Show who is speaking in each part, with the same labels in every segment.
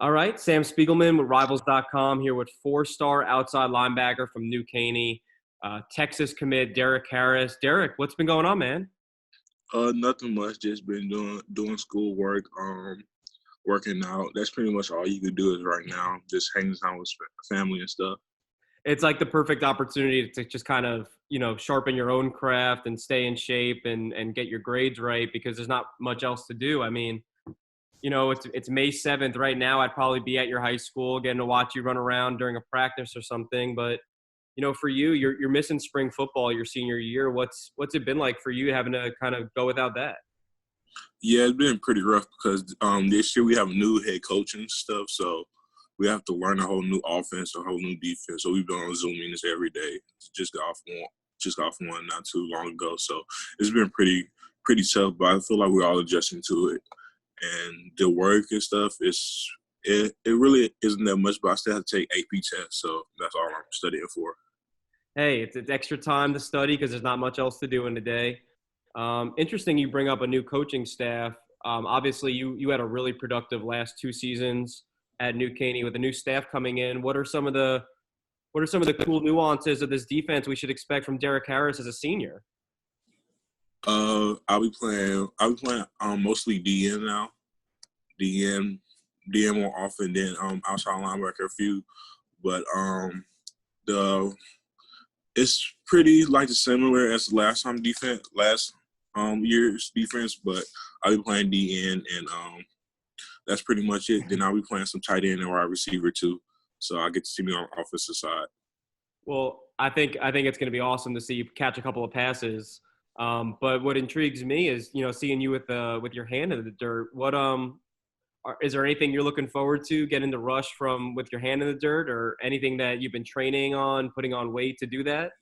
Speaker 1: All right, Sam Spiegelman with Rivals.com here with four-star outside linebacker from New Caney, Texas commit Derrick Harris. Derrick, what's been going on, man?
Speaker 2: Nothing much. Just been doing schoolwork, working out. That's pretty much all you could do is right now. Just hanging out with family and stuff.
Speaker 1: It's like the perfect opportunity to just kind of, sharpen your own craft and stay in shape and get your grades right because there's not much else to do. I mean, it's May 7th right now. I'd probably be at your high school getting to watch you run around during a practice or something. But, for you, you're missing spring football your senior year. What's it been like for you having to kind of go without that?
Speaker 2: Yeah, it's been pretty rough because this year we have a new head coach and stuff, so we have to learn a whole new offense, a whole new defense. So we've been on Zoom meetings every day. Just got off one not too long ago, so it's been pretty tough. But I feel like we're all adjusting to it, and the work and stuff it really isn't that much. But I still have to take AP tests, so that's all I'm studying for.
Speaker 1: Hey, it's extra time to study because there's not much else to do in the day. Interesting you bring up a new coaching staff. Obviously, you had a really productive last two seasons at New Caney with a new staff coming in. What are some of the cool nuances of this defense we should expect from Derrick Harris as a senior?
Speaker 2: I'll be playing mostly DN now. DN DN more often than outside linebacker a few, but the it's pretty like similar as the last year's defense, but I'll be playing DN and that's pretty much it. Then I'll be playing some tight end and wide receiver too, so I get to see me on the offensive side.
Speaker 1: Well, I think it's going to be awesome to see you catch a couple of passes. But what intrigues me is seeing you with your hand in the dirt. Is there anything you're looking forward to getting the rush from with your hand in the dirt, or anything that you've been training on, putting on weight to do that?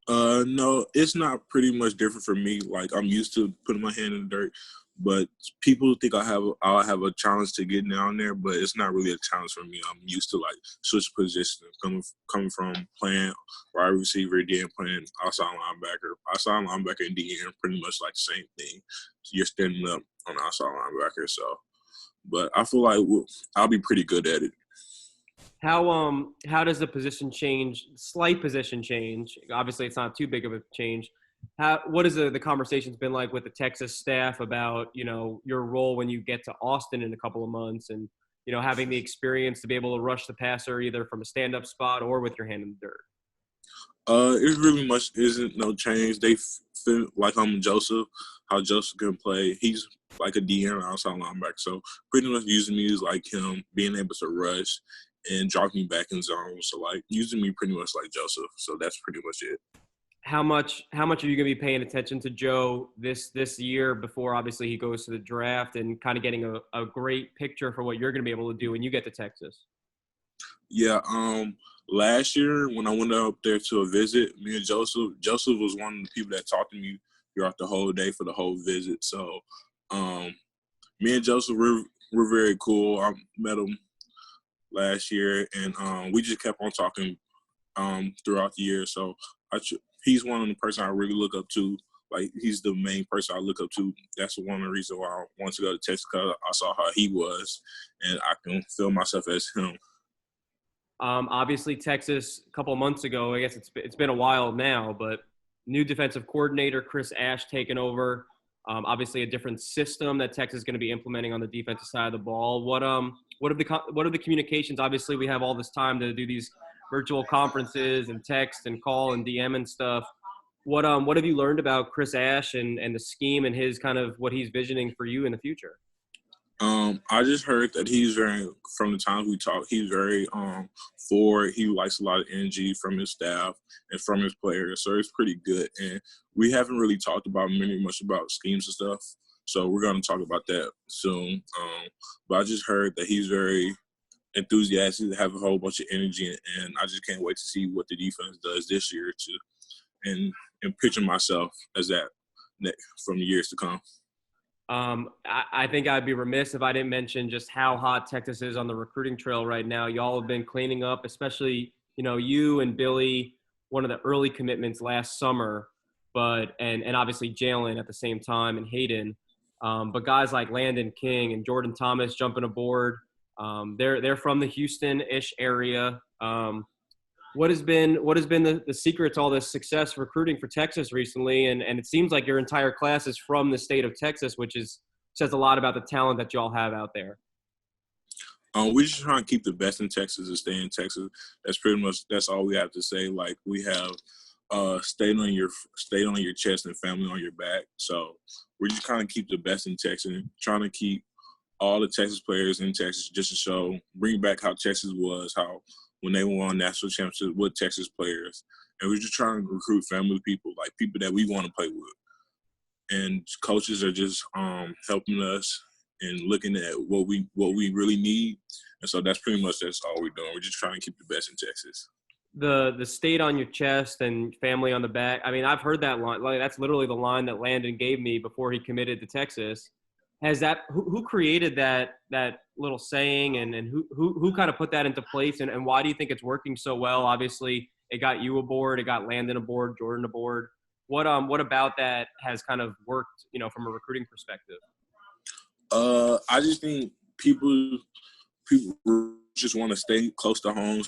Speaker 2: No, it's not pretty much different for me. Like I'm used to putting my hand in the dirt, but people think I'll have a challenge to get down there, but it's not really a challenge for me. I'm used to like switch positions, coming from playing wide receiver, then playing outside linebacker. Outside linebacker and DN pretty much like the same thing. So you're standing up on the outside linebacker. So, but I feel like I'll be pretty good at it.
Speaker 1: How does the position change? Slight position change. Obviously, it's not too big of a change. What has the conversations been like with the Texas staff about your role when you get to Austin in a couple of months, and having the experience to be able to rush the passer either from a stand-up spot or with your hand in the dirt?
Speaker 2: It really much isn't no change. They feel like I'm Joseph, how Joseph can play. He's like a DN outside linebacker, so pretty much using me is like him, being able to rush and drop me back in zone. So like using me pretty much like Joseph. So that's pretty much it.
Speaker 1: How much are you going to be paying attention to Joe this year before obviously he goes to the draft, and kind of getting a great picture for what you're going to be able to do when you get to Texas?
Speaker 2: Yeah. Last year when I went up there to a visit, me and Joseph was one of the people that talked to me throughout the whole day for the whole visit. So, me and Joseph we're very cool. I met him last year, and we just kept on talking throughout the year. So he's one of the person I really look up to. Like he's the main person I look up to. That's one of the reasons why I wanted to go to Texas, because I saw how he was, and I can feel myself as him.
Speaker 1: Obviously, Texas a couple of months ago, I guess it's been a while now, but new defensive coordinator Chris Ash taking over. Obviously, a different system that Texas is going to be implementing on the defensive side of the ball. What are the communications? Obviously, we have all this time to do these virtual conferences and text and call and DM and stuff. What have you learned about Chris Ash and the scheme and his kind of what he's visioning for you in the future?
Speaker 2: I just heard that from the times we talked, he's very forward. He likes a lot of energy from his staff and from his players, so it's pretty good. And we haven't really talked about much about schemes and stuff, so we're going to talk about that soon. But I just heard that he's very enthusiastic, have a whole bunch of energy, and I just can't wait to see what the defense does this year and picture myself as that from the years to come.
Speaker 1: I think I'd be remiss if I didn't mention just how hot Texas is on the recruiting trail right now. Y'all have been cleaning up, especially, you and Billy, one of the early commitments last summer, and obviously Jalen at the same time, and Hayden. But guys like Landon King and Jordan Thomas jumping aboard, they're from the Houston-ish area. What has been the secret to all this success recruiting for Texas recently? And it seems like your entire class is from the state of Texas, which says a lot about the talent that y'all have out there.
Speaker 2: We just trying to keep the best in Texas and stay in Texas. That's all we have to say. Like, we have stayed on your chest and family on your back. So we're just kind of keep the best in Texas, trying to keep all the Texas players in Texas just to bring back how Texas was, how when they won national championships with Texas players. And we're just trying to recruit family people, like people that we want to play with. And coaches are just helping us and looking at what we really need. And so that's all we're doing. We're just trying to keep the best in Texas.
Speaker 1: The state on your chest and family on the back. I mean, I've heard that line. Like, that's literally the line that Landon gave me before he committed to Texas. Who created that little saying, and who kind of put that into place, and why do you think it's working so well? Obviously, it got you aboard, it got Landon aboard, Jordan aboard. What about that has kind of worked, from a recruiting perspective?
Speaker 2: I just think people just want to stay close to home,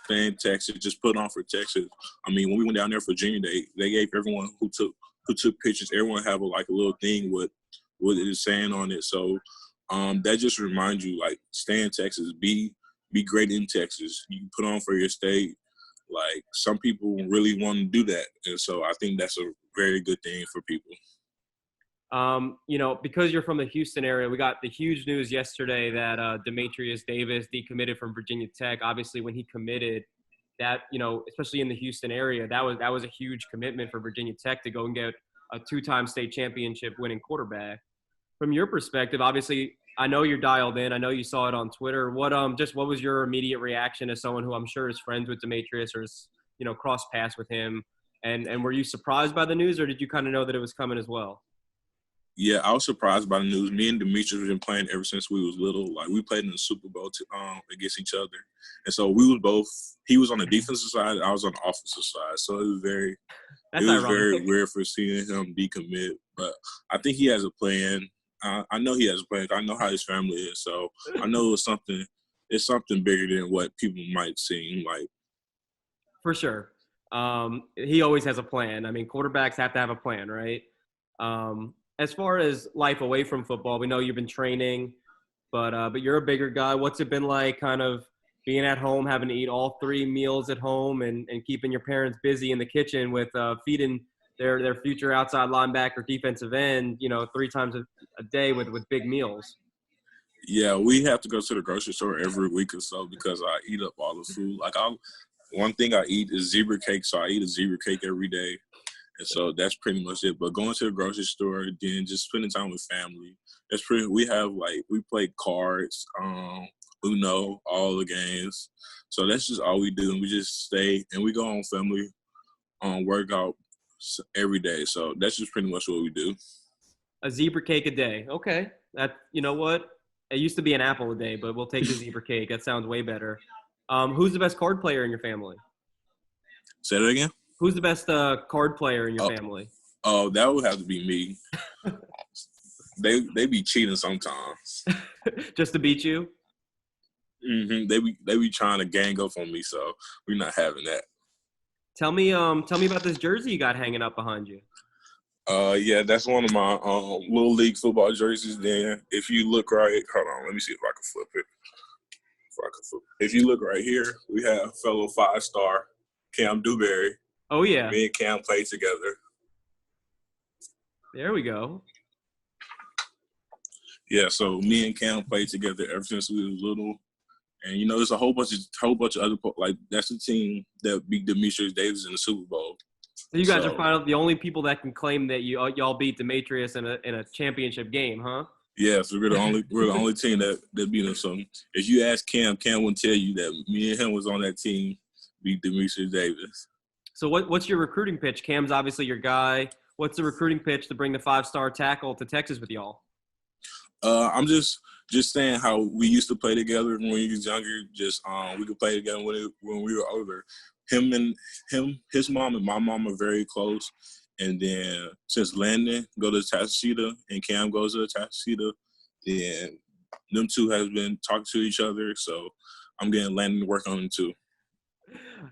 Speaker 2: stay in Texas, just put on for Texas. I mean, when we went down there for Junior Day, they gave everyone who took pictures, everyone have a little thing with what it is saying on it. So that just reminds you, like, stay in Texas, be great in Texas. You can put on for your state. Like, some people really want to do that, and so I think that's a very good thing for people.
Speaker 1: Because you're from the Houston area, we got the huge news yesterday that Demetric Davis decommitted from Virginia Tech. Obviously, when he committed, that, especially in the Houston area, that was a huge commitment for Virginia Tech to go and get a 2-time state championship winning quarterback. From your perspective, obviously, I know you're dialed in. I know you saw it on Twitter. What was your immediate reaction as someone who I'm sure is friends with Demetrius or is, cross paths with him? And were you surprised by the news, or did you kind of know that it was coming as well?
Speaker 2: Yeah, I was surprised by the news. Me and Demetrius have been playing ever since we was little. Like, we played in the Super Bowl against each other. And so we was both – he was on the defensive side, I was on the offensive side. So it was very weird for seeing him decommit. But I think he has a plan. I know he has a plan. I know how his family is. So I know it's something bigger than what people might seem like.
Speaker 1: For sure. He always has a plan. I mean, quarterbacks have to have a plan, right? As far as life away from football, we know you've been training, but you're a bigger guy. What's it been like kind of being at home, having to eat all 3 meals at home and keeping your parents busy in the kitchen with feeding their future outside linebacker, defensive end, 3 times a day with big meals?
Speaker 2: Yeah, we have to go to the grocery store every week or so because I eat up all the food. Like, one thing I eat is zebra cake, so I eat a zebra cake every day. And so that's pretty much it. But going to the grocery store, then just spending time with family. We play cards, Uno, all the games. So that's just all we do. And we just stay and we go on family workout every day. So that's just pretty much what we do.
Speaker 1: A zebra cake a day. Okay. You know what? It used to be an apple a day, but we'll take the zebra cake. That sounds way better. Who's the best card player in your family?
Speaker 2: Say that again?
Speaker 1: Who's the best card player in your family?
Speaker 2: Oh, that would have to be me. They be cheating sometimes.
Speaker 1: Just to beat you?
Speaker 2: Mm-hmm. They be trying to gang up on me, so we're not having that.
Speaker 1: Tell me about this jersey you got hanging up behind you.
Speaker 2: Yeah, that's one of my Little League football jerseys. Then, if you look right, hold on, let me see if I can flip it. If you look right here, we have fellow 5-star Cam Dewberry.
Speaker 1: Oh yeah,
Speaker 2: me and Cam played together.
Speaker 1: There we go.
Speaker 2: Yeah, so me and Cam played together ever since we was little. And, there's a whole bunch of other – like, that's the team that beat Demetric Davis in the Super Bowl.
Speaker 1: So you guys are the only people that can claim that y'all beat Demetrius in a championship game, huh?
Speaker 2: Yeah, so we're the only team that beat him. So if you ask Cam will tell you that me and him was on that team, beat Demetric Davis. So
Speaker 1: what's your recruiting pitch? Cam's obviously your guy. What's the recruiting pitch to bring the 5-star tackle to Texas with y'all? I'm just saying how we used to play together when we was younger. Just we could play together when we were older. His mom and my mom are very close,
Speaker 2: And then since Landon go to Tacita and Cam goes to Tacita, then them two has been talking to each other. So I'm getting Landon to work on them too.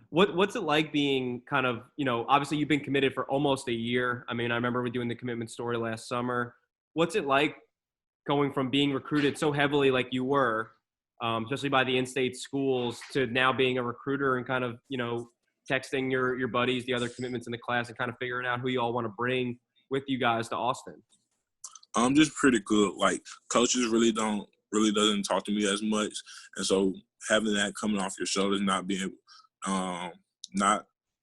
Speaker 1: What's it like being kind of, obviously you've been committed for almost a year. I mean, I remember we doing the commitment story last summer. What's it like going from being recruited so heavily like you were, especially by the in-state schools, to now being a recruiter and kind of, texting your buddies, the other commitments in the class, and kind of figuring out who you all want to bring with you guys to Austin?
Speaker 2: Just pretty good. Like, coaches really doesn't talk to me as much. And so having that coming off your shoulders, not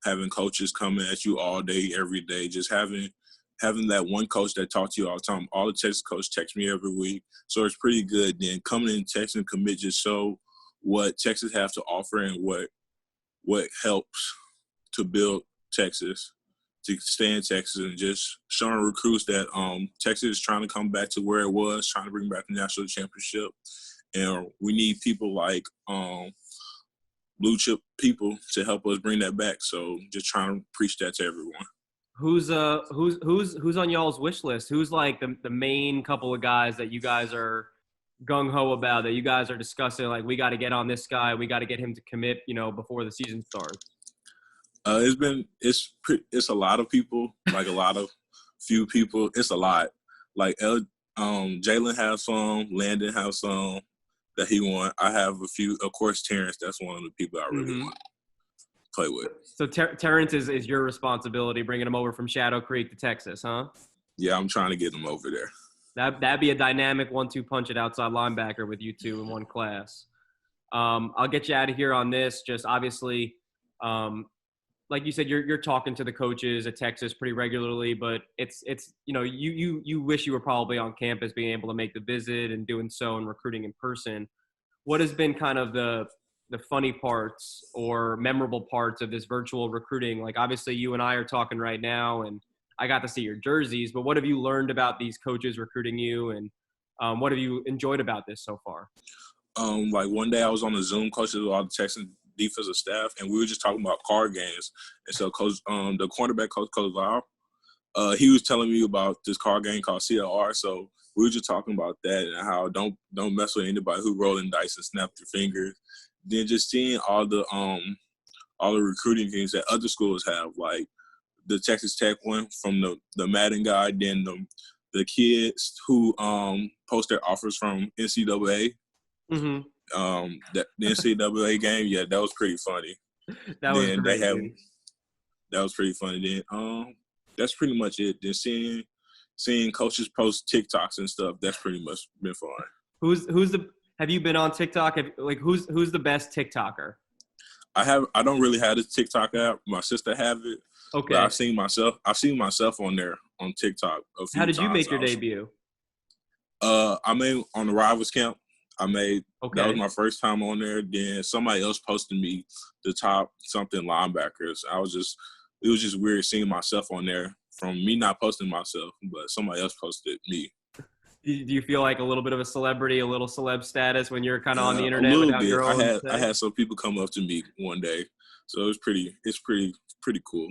Speaker 2: having coaches coming at you all day, every day, just having that one coach that talks to you all the time. All the Texas coaches text me every week. So it's pretty good. Then coming in Texas and commit just show what Texas have to offer and what helps to build Texas, to stay in Texas, and just showing recruits that Texas is trying to come back to where it was, trying to bring back the national championship. And we need people like blue chip people to help us bring that back. So just trying to preach that to everyone.
Speaker 1: Who's on y'all's wish list? Who's like the main couple of guys that you guys are gung-ho about, that you guys are discussing, like, we got to get on this guy, we got to get him to commit, before the season starts?
Speaker 2: It's a lot of people, like few people. It's a lot. Like Jalen has some, Landon has some that he want. I have a few. Of course, Terrence. That's one of the people I really want to play with.
Speaker 1: So Terrence is your responsibility, bringing him over from Shadow Creek to Texas, huh?
Speaker 2: Yeah, I'm trying to get him over there.
Speaker 1: That'd be a dynamic 1-2 punch at outside linebacker with you two in one class. I'll get you out of here on this. Just obviously, like you said, you're talking to the coaches at Texas pretty regularly, but it's you wish you were probably on campus, being able to make the visit and doing so and recruiting in person. What has been kind of the funny parts or memorable parts of this virtual recruiting? Like, obviously you and I are talking right now, and I got to see your jerseys, but what have you learned about these coaches recruiting you, and what have you enjoyed about this so far?
Speaker 2: Like, one day I was on the Zoom coaches with all the Texas defensive staff, and we were just talking about card games. And so the cornerback coach Val, he was telling me about this card game called CLR. So we were just talking about that and how don't mess with anybody who rolling dice and snap their fingers. Then just seeing all the recruiting things that other schools have, like the Texas Tech one from the Madden guy, then the kids who post their offers from NCAA.
Speaker 1: Mm-hmm.
Speaker 2: The NCAA game, yeah, that was pretty funny.
Speaker 1: That was great.
Speaker 2: That was pretty funny. Then that's pretty much it. Then seeing coaches post TikToks and stuff, that's pretty much been fun.
Speaker 1: Have you been on TikTok? Who's the best TikToker?
Speaker 2: I don't really have the TikTok app. My sister have it.
Speaker 1: Okay.
Speaker 2: But I've seen myself on there on TikTok a few
Speaker 1: How did
Speaker 2: times.
Speaker 1: you make your debut?
Speaker 2: I made on the Rivals Camp. That was my first time on there. Then somebody else posted me the top something linebackers. It was just weird seeing myself on there from me not posting myself, but somebody else posted me.
Speaker 1: Do you feel like a little bit of a celebrity, a little celeb status when you're kind of on the internet?
Speaker 2: A little bit. I had some people come up to me one day, so it's pretty cool.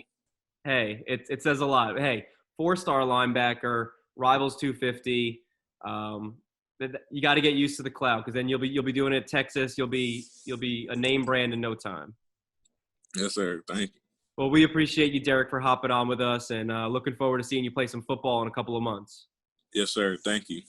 Speaker 1: Hey, it says a lot. Hey, 4-star linebacker, Rivals 250. You got to get used to the cloud, because then you'll be doing it at Texas. You'll be a name brand in no time.
Speaker 2: Yes, sir. Thank you.
Speaker 1: Well, we appreciate you, Derrick, for hopping on with us, and looking forward to seeing you play some football in a couple of months.
Speaker 2: Yes, sir. Thank you.